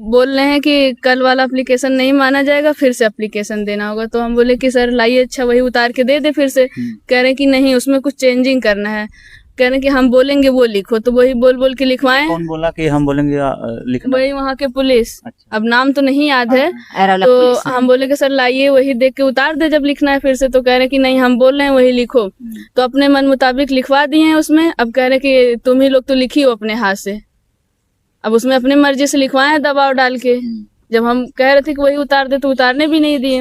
बोल रहे हैं कि कल वाला एप्लीकेशन नहीं माना जाएगा, फिर से एप्लीकेशन देना होगा। तो हम बोले कि सर लाइए, अच्छा वही उतार के दे दे फिर से। कह रहे हैं कि नहीं, उसमें कुछ चेंजिंग करना है। कह रहे हैं कि हम बोलेंगे वो लिखो, तो वही बोल बोल के लिखवाएं। कौन बोला कि हम बोलेंगे लिखना? वही वहाँ के पुलिस। अच्छा। अब नाम तो नहीं याद है। तो हम बोले कि सर लाइए, वही देख के उतार दे जब लिखना है फिर से। तो कह रहे हैं कि नहीं, हम बोल रहे हैं वही लिखो। तो अपने मन मुताबिक लिखवा दिए हैं उसमें। अब कह रहे हैं कि तुम ही लोग तो लिखी हो अपने हाथ से। अब उसमें अपने मर्जी से लिखवाए दबाव डाल के। जब हम कह रहे थे कि वही उतार दे, तो उतारने भी नहीं दिए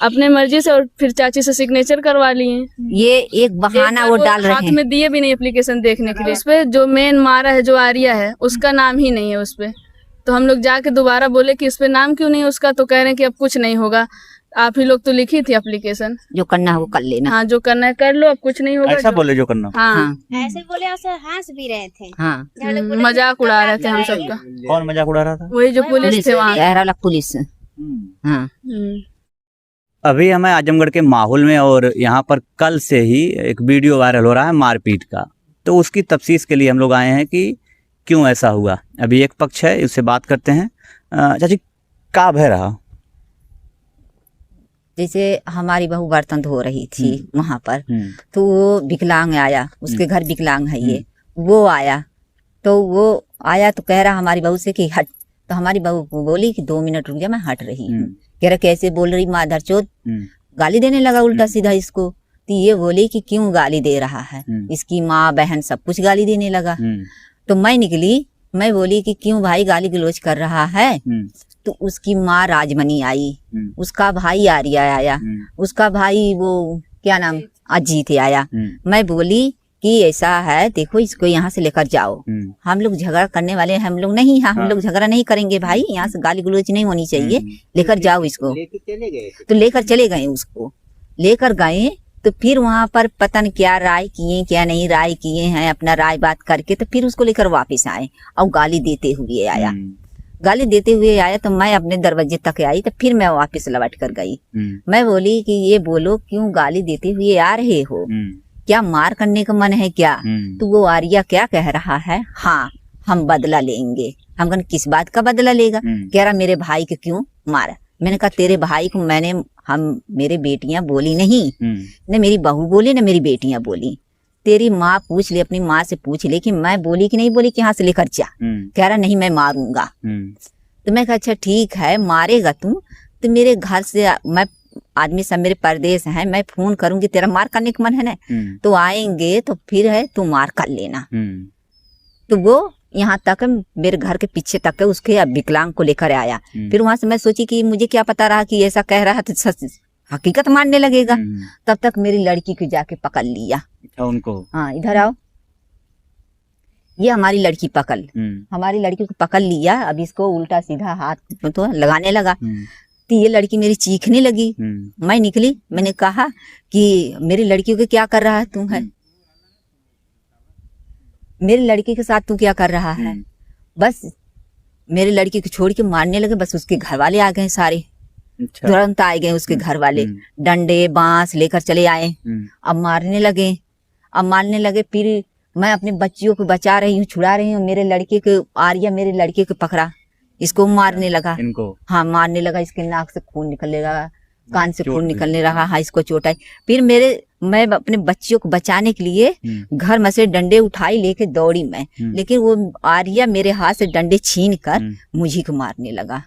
अपने मर्जी से। और फिर चाची से सिग्नेचर करवा लिए। ये एक बहाना वो डाल रहे हैं। हाथ में दिए भी नहीं एप्लीकेशन देखने के लिए। उसपे जो मेन मारा है, जो आर्या है, उसका नाम ही नहीं है उसपे। तो हम लोग जाके दोबारा बोले कि इस पे नाम क्यों नहीं है उसका। तो कह रहे हैं कि अब कुछ नहीं होगा, आप ही लोग तो लिखी थी एप्लीकेशन, जो करना है वो कर लेना। हाँ, जो करना है कर लो, अब कुछ नहीं होगा। ऐसा बोले जो करना? हाँ, ऐसे बोले, हंस भी रहे थे। हाँ, मजाक उड़ा रहे थे हम सबका। कौन मजाक उड़ा रहा था? वही जो पुलिस थे वहाँ। पुलिस। हाँ। अभी हमें आजमगढ़ के माहौल में और यहाँ पर कल से ही एक वीडियो वायरल हो रहा है मारपीट का। तो उसकी तफ्सीस के लिए हम लोग आए हैं कि क्यों ऐसा हुआ। अभी एक पक्ष है, उससे बात करते हैं। चाची, का भय रहा? जैसे हमारी बहू बर्तन धो रही थी वहां पर, तो वो विकलांग आया, उसके घर विकलांग है ये, वो आया। तो वो आया तो कह रहा हमारी बहू से कि हट। तो हमारी बहू बोली कि 2 मिनट रुक जा, मैं हट रही हूँ। कह रहा कैसे बोल रही माधर चोद, गाली देने लगा उल्टा सीधा इसको। तो ये बोली कि क्यों गाली दे रहा है, इसकी माँ बहन सब कुछ गाली देने लगा। तो मैं निकली, मैं बोली कि क्यों भाई गाली गलौज कर रहा है। तो उसकी माँ राजमणि आई, उसका भाई आर्या आया, उसका भाई वो क्या नाम अजीत आया। मैं बोली कि ऐसा है, देखो इसको यहाँ से लेकर जाओ। हम लोग झगड़ा करने वाले हम लोग नहीं हैं, हम लोग झगड़ा नहीं करेंगे भाई, यहाँ से गाली गलौज नहीं होनी चाहिए, लेकर जाओ इसको। तो लेकर चले गए, उसको लेकर गए। तो फिर वहां पर पता नहीं क्या राय किए, क्या नहीं राय किए हैं, अपना राय बात करके तो फिर उसको लेकर वापस आए और गाली देते हुए आया। गाली देते हुए आया तो मैं अपने दरवाजे तक आई, तो फिर मैं वापस लौट कर गई। मैं बोली कि ये बोलो क्यों गाली देते हुए आ रहे हो, क्या मार करने का मन है क्या? तो वो आर्या क्या कह रहा है, हाँ हम बदला लेंगे। हम कहने किस बात का बदला लेगा? कह रहा मेरे भाई को क्यों मारा। मैंने कहा तेरे भाई को मेरे बेटियां बोली नहीं, न मेरी बहू बोली न मेरी बेटियां बोली। तेरी माँ पूछ ले, अपनी माँ से पूछ ले कि मैं बोली कि नहीं बोली कि यहाँ से लेकर जा। कह रहा नहीं मैं मारूंगा। तो मैं कहा अच्छा ठीक है, मारेगा तू तो मेरे घर से मैं आदमी सब मेरे परदेश हैं, मैं फोन करूंगी, तेरा मार करने का मन है ना तो आएंगे, तो फिर है तू मार कर लेना। तो वो यहाँ तक मेरे घर के पीछे तक उसके विकलांग को लेकर आया। फिर वहां से मैं सोची कि मुझे क्या पता रहा कि ऐसा कह रहा है तो सच हकीकत मानने लगेगा। तब तक मेरी लड़की को जाके पकड़ लिया उनको। हाँ इधर आओ, ये हमारी लड़की पकड़, हमारी लड़की को पकड़ लिया। अब इसको उल्टा सीधा हाथ तो लगाने लगा। तो ये लड़की मेरी चीखने लगी। मैं निकली, मैंने कहा कि मेरी लड़की को क्या कर रहा है तू है, मेरी लड़की के साथ तू क्या कर रहा है। बस मेरी लड़की को छोड़ के मारने लगे। बस उसके घर वाले आ गए सारे, तुरंत आ गए उसके घर वाले, डंडे बांस लेकर चले आए। अब मारने लगे, अब मारने लगे। फिर मैं अपने बच्चियों को बचा रही हूँ, छुड़ा रही हूँ। मेरे लड़के को आर्या मेरे लड़के को पकड़ा, इसको मारने लगा। इनको हाँ मारने लगा, इसके नाक से खून निकलने लगा, कान से खून निकलने रहा। हाँ इसको चोट आई। फिर मैं अपने बच्चियों को बचाने के लिए घर में से डंडे उठाई लेके दौड़ी मैं, लेकिन वो आर्या मेरे हाथ से डंडे छीन कर मुझे को मारने लगा।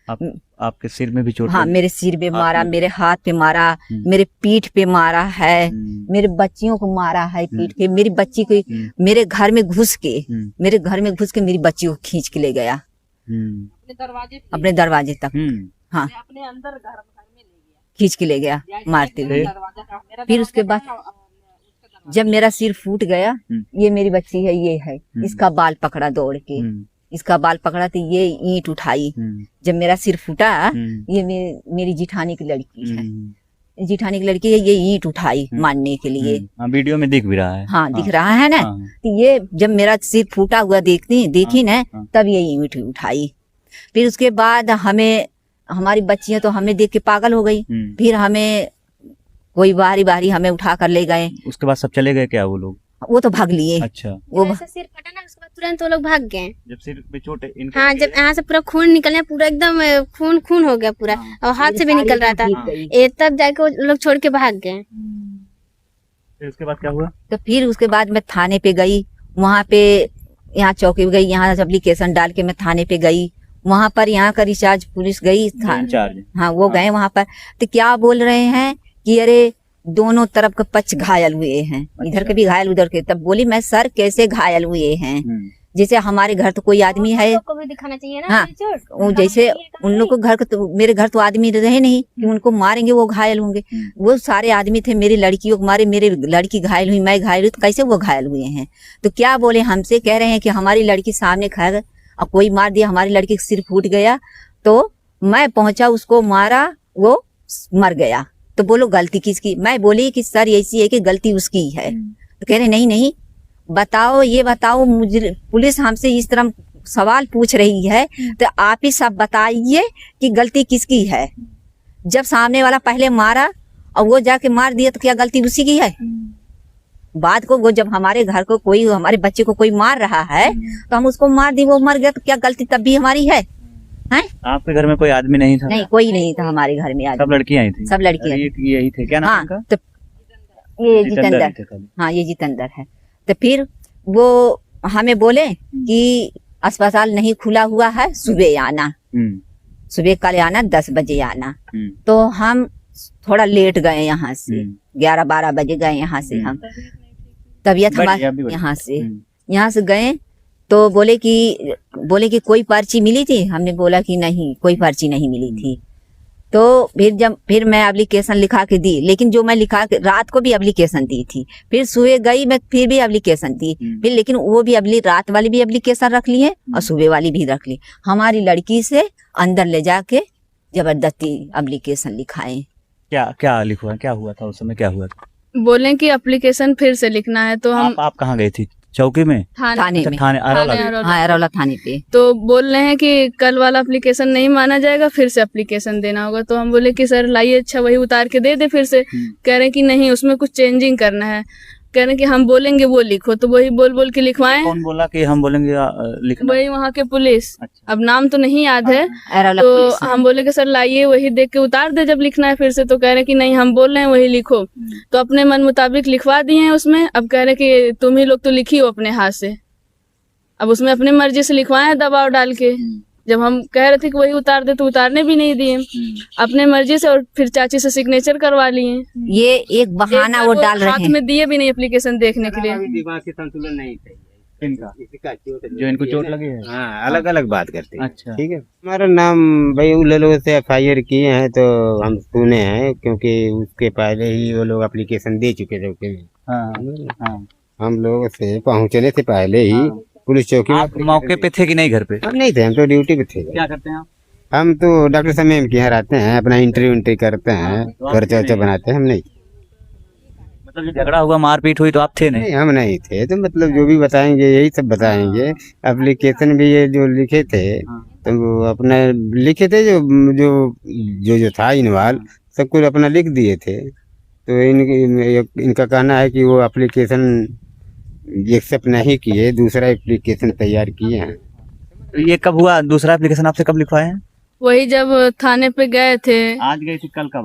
आपके सिर में भी चोट? हाँ मेरे सिर पे मारा, मेरे हाथ पे मारा, मेरे पीठ पे मारा है, मेरे बच्चियों को मारा है पीठ पे। मेरी बच्ची को मेरे घर में घुस के मेरी बच्ची को खींच के ले गया अपने दरवाजे तक। हाँ अपने अंदर घर में खींच के ले गया मारते हुए। फिर उसके बाद जब मेरा सिर फूट गया, ये मेरी बच्ची है, ये है, इसका बाल पकड़ा दौड़ के, इसका बाल पकड़ा तो ये ईंट उठाई। जब मेरा सिर फूटा, ये मेरी जिठानी की लड़की है, जिठानी की लड़की है, ये ईंट उठाई मारने के लिए। वीडियो में दिख भी रहा है। हाँ दिख रहा है ना। तो ये जब मेरा सिर फूटा हुआ देखी ना, तब ये ईंट उठाई। फिर उसके बाद हमारी बच्चियां तो हमें देख के पागल हो गई। फिर हमें कोई बारी बारी हमें उठा कर ले गए। उसके बाद सब चले गए क्या वो लोग? वो तो भाग लिए। अच्छा, वो ऐसे सिर फटा ना, उसके बाद तुरंत वो लोग भाग गए। जब सिर पे चोट इनके हाँ, जब यहाँ से पूरा खून निकलने, पूरा एकदम खून खून हो गया पूरा, और हाथ से भी निकल रहा था, ये तब जाके वो लोग छोड़ के भाग गए। फिर उसके बाद क्या हुआ? तो फिर उसके बाद मैं थाने पे गई, वहाँ पे यहाँ चौकी गई, यहाँ एप्लीकेशन डाल के मैं थाने पे गई, वहाँ पर यहाँ का रिचार्ज पुलिस गई था, इंचार्ज। हाँ वो गए वहाँ पर। तो क्या बोल रहे हैं कि अरे दोनों तरफ का पक्ष घायल हुए हैं, इधर के भी घायल उधर के। तब बोली मैं सर कैसे घायल हुए हैं, जैसे हमारे घर तो कोई आदमी है, को भी दिखाना चाहिए ना। हाँ, वो जैसे उन लोग को घर का तो, मेरे घर तो आदमी रहे नहीं कि उनको मारेंगे वो घायल होंगे। वो सारे आदमी थे, मेरी लड़कियों को मारे, मेरी लड़की घायल हुई, मैं घायल हुई, तो कैसे वो घायल हुए हैं। तो क्या बोले हमसे, कह रहे हैं कि हमारी लड़की सामने खा गए और कोई मार दिया, हमारी लड़की का सिर फूट गया, तो मैं पहुंचा उसको मारा, वो मर गया। तो बोलो गलती किसकी? मैं बोली कि सर ऐसी है कि गलती उसकी है। तो कह रहे नहीं नहीं बताओ, ये बताओ, मुझे पुलिस हमसे इस तरह सवाल पूछ रही है, तो आप ही सब बताइए कि गलती किसकी है। जब सामने वाला पहले मारा और वो जाके मार दिया, तो क्या गलती उसी की है? बाद को वो जब हमारे घर को कोई, हमारे बच्चे को कोई मार रहा है तो हम उसको मार दी, वो मर गया, तो क्या गलती तब भी हमारी है? हैं? आपके घर में कोई आदमी नहीं था? नहीं, कोई नहीं था हमारे घर में। सब लड़कियां ही थी? सब लड़कियां। यही थे, क्या नाम हाँ, उनका? तो ये जितेंद्र जितेंद्र, थे खाली। हाँ ये जितेंद्र है। तो फिर वो हमें बोले कि अस्पताल नहीं खुला हुआ है, सुबह आना, सुबह कल आना, 10 बजे आना। तो हम थोड़ा लेट गए यहाँ से, 11-12 बजे गए यहाँ से हम, तबीयत हमारे यहाँ से गए। तो बोले कि कोई पर्ची मिली थी? हमने बोला कि नहीं, कोई पर्ची नहीं मिली थी। तो फिर मैं एप्लीकेशन लिखा के दी, लेकिन जो मैं लिखा के रात को भी एप्लीकेशन दी थी, फिर सुबह गई मैं, फिर भी एप्लीकेशन दी, फिर लेकिन वो भी रात वाली भी एप्लीकेशन रख ली है और सुबह वाली भी रख ली। हमारी लड़की से अंदर ले जाके जबरदस्ती एप्लीकेशन लिखाए। क्या लिखवा, क्या हुआ था उस समय, क्या हुआ था? बोले कि एप्लीकेशन फिर से लिखना है। तो हम आप कहाँ गई थी? चौकी में? थाने में। थाने अरौला। हाँ, अरौला थाने पे। तो बोल रहे हैं कि कल वाला एप्लीकेशन नहीं माना जाएगा, फिर से एप्लीकेशन देना होगा। तो हम बोले कि सर लाइए, अच्छा वही उतार के दे दे फिर से। कह रहे हैं कि नहीं, उसमें कुछ चेंजिंग करना है। कह रहे हैं कि हम बोलेंगे वो लिखो, तो वही बोल बोल के लिखवाएं। कौन बोला कि हम बोलेंगे लिखना? वही वहाँ के पुलिस। अच्छा। अब नाम तो नहीं याद है। अरौला तो पुलिस। हम बोले कि सर लाइए, वही देख के उतार दे जब लिखना है फिर से। तो कह रहे हैं कि नहीं, हम बोल रहे हैं वही लिखो। तो अपने मन मुताबिक लिखवा दिए हैं उसमें। अब कह रहे हैं कि तुम ही लोग तो लिखियो अपने हाथ से। अब उसमें अपने मर्जी से लिखवाए हैं दबाव डाल के। जब हम कह रहे थे कि वही उतार दे, तो उतारने भी नहीं दिए अपने मर्जी से, और फिर चाची से सिग्नेचर करवा लिए। ये एक बहाना वो डाल रहे हाथ हैं। में दिए भी नहीं एप्लीकेशन देखने के लिए। दिमाग के संतुलन नहीं थे इनका, जो जो इनको चोट लगी है। हाँ, अलग अलग बात करते हैं। अच्छा। ठीक है, हमारा नाम भाई उन लोगों से FIR किए हैं, तो हम सुने हैं, क्योंकि उसके पहले ही वो लोग एप्लीकेशन दे चुके थे उसके लिए। हाँ। हम लोग से पहुंचने से पहले ही पुलिस चौकी आप में। मौके पे थे कि नहीं घर पे? हम नहीं थे, हम तो ड्यूटी पे थे। क्या करते हैं आप? हम तो डॉक्टर समीम के यहाँ रहते हैं, अपना इंटरव्यू करते हैं, पर्चा वर्चा बनाते हैं। हम नहीं, मतलब जब झगड़ा हुआ, मारपीट हुई, तो आप थे नहीं? नहीं हम नहीं थे। तो मतलब जो भी बताएंगे यही सब बताएंगे। एप्लीकेशन भी ये जो लिखे थे, तो वो अपना लिखे थे, जो जो जो जो था इन्वॉल्व, सब कुछ अपना लिख दिए थे। तो इनका कहना है कि वो एप्लीकेशन एक्सेप्ट नहीं किए, दूसरा एप्लीकेशन तैयार किए हैं। तो ये कब हुआ? दूसरा एप्लीकेशन आपसे कब लिखवाए हैं? वही जब थाने पे गए थे। आज गए थे, कल कब?